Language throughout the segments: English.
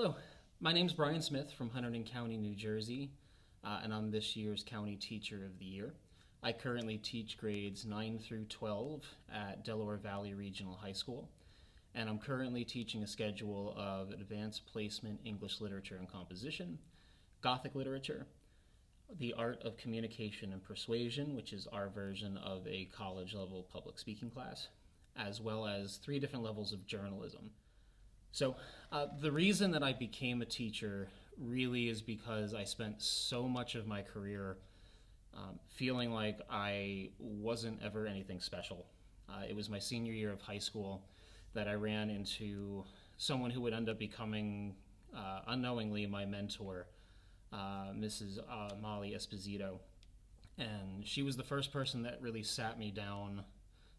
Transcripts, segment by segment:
Hello, my name is Brian Smith from Hunterdon County, New Jersey, and I'm this year's County Teacher of the Year. I currently teach grades 9 through 12 at Delaware Valley Regional High School, and I'm currently teaching a schedule of Advanced Placement English Literature and Composition, Gothic Literature, the Art of Communication and Persuasion, which is our version of a college-level public speaking class, as well as 3 different levels of journalism. So, the reason that I became a teacher really is because I spent so much of my career feeling like I wasn't ever anything special. It was my senior year of high school that I ran into someone who would end up becoming, unknowingly, my mentor, Mrs. Molly Esposito. And she was the first person that really sat me down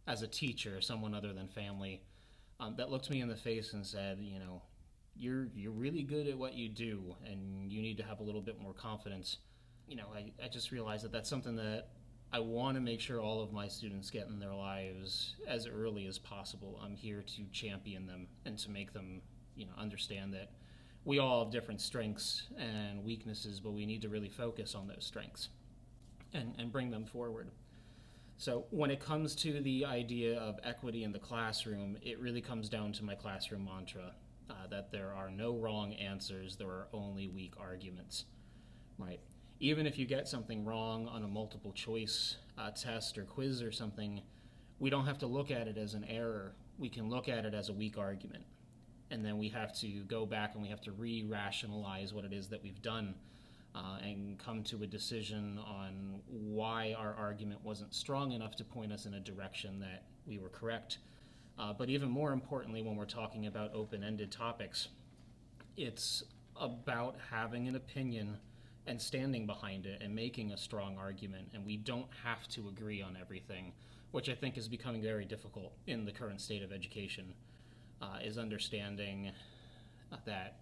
as a teacher, someone other than family, that looked me in the face and said, you're really good at what you do, and you need to have a little bit more confidence. I just realized that that's something that I want to make sure all of my students get in their lives as early as possible. I'm here to champion them and to make them, understand that we all have different strengths and weaknesses, but we need to really focus on those strengths and bring them forward. So when it comes to the idea of equity in the classroom, it really comes down to my classroom mantra, that there are no wrong answers, there are only weak arguments, right? Even if you get something wrong on a multiple choice test or quiz or something, we don't have to look at it as an error. We can look at it as a weak argument. And then we have to go back and we have to re-rationalize what it is that we've done, and come to a decision on why our argument wasn't strong enough to point us in a direction that we were correct. But even more importantly, when we're talking about open-ended topics, it's about having an opinion and standing behind it and making a strong argument. And we don't have to agree on everything, which I think is becoming very difficult in the current state of education, is understanding that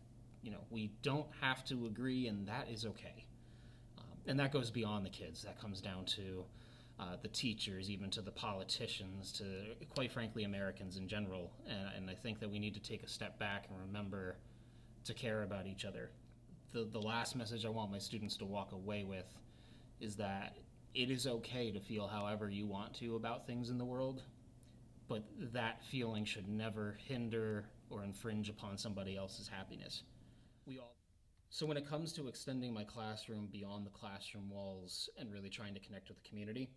we don't have to agree, and that is okay. And that goes beyond the kids. That comes down to the teachers, even to the politicians, to, quite frankly, Americans in general. And I think that we need to take a step back and remember to care about each other. The last message I want my students to walk away with is that it is okay to feel however you want to about things in the world, but that feeling should never hinder or infringe upon somebody else's happiness. So when it comes to extending my classroom beyond the classroom walls and really trying to connect with the community,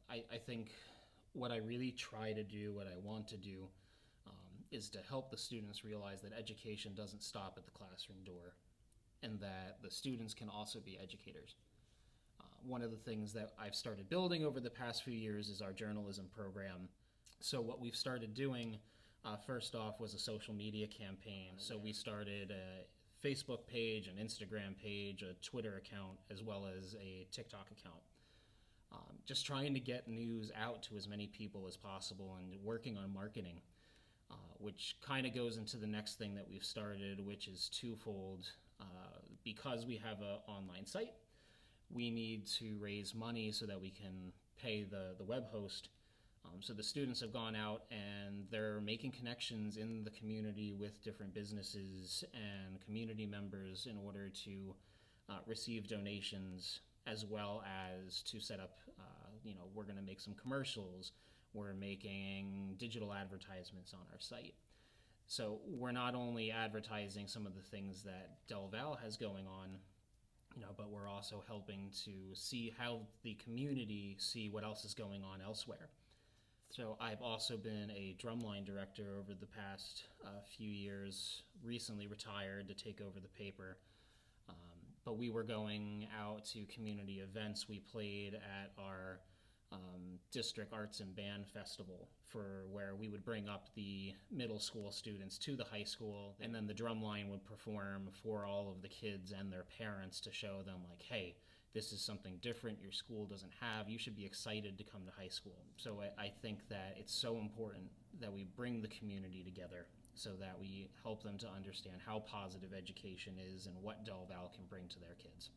I think what I really try to do, what I want to do, is to help the students realize that education doesn't stop at the classroom door, and that the students can also be educators. One of the things that I've started building over the past few years is our journalism program. So what we've started doing, first off, was a social media campaign. So we started a Facebook page, an Instagram page, a Twitter account, as well as a TikTok account. Just trying to get news out to as many people as possible and working on marketing, which kind of goes into the next thing that we've started, which is twofold. Because we have an online site, we need to raise money so that we can pay the web host. So the students have gone out and they're making connections in the community with different businesses and community members in order to receive donations, as well as to set up, we're going to make some commercials. We're making digital advertisements on our site. So we're not only advertising some of the things that Del Val has going on, but we're also helping to see how the community see what else is going on elsewhere. So I've also been a drumline director over the past few years, recently retired to take over the paper. But we were going out to community events. We played at our district arts and band festival, for where we would bring up the middle school students to the high school, and then the drumline would perform for all of the kids and their parents to show them, like, hey, this is something different your school doesn't have. You should be excited to come to high school. So I think that it's so important that we bring the community together so that we help them to understand how positive education is and what Del Val can bring to their kids.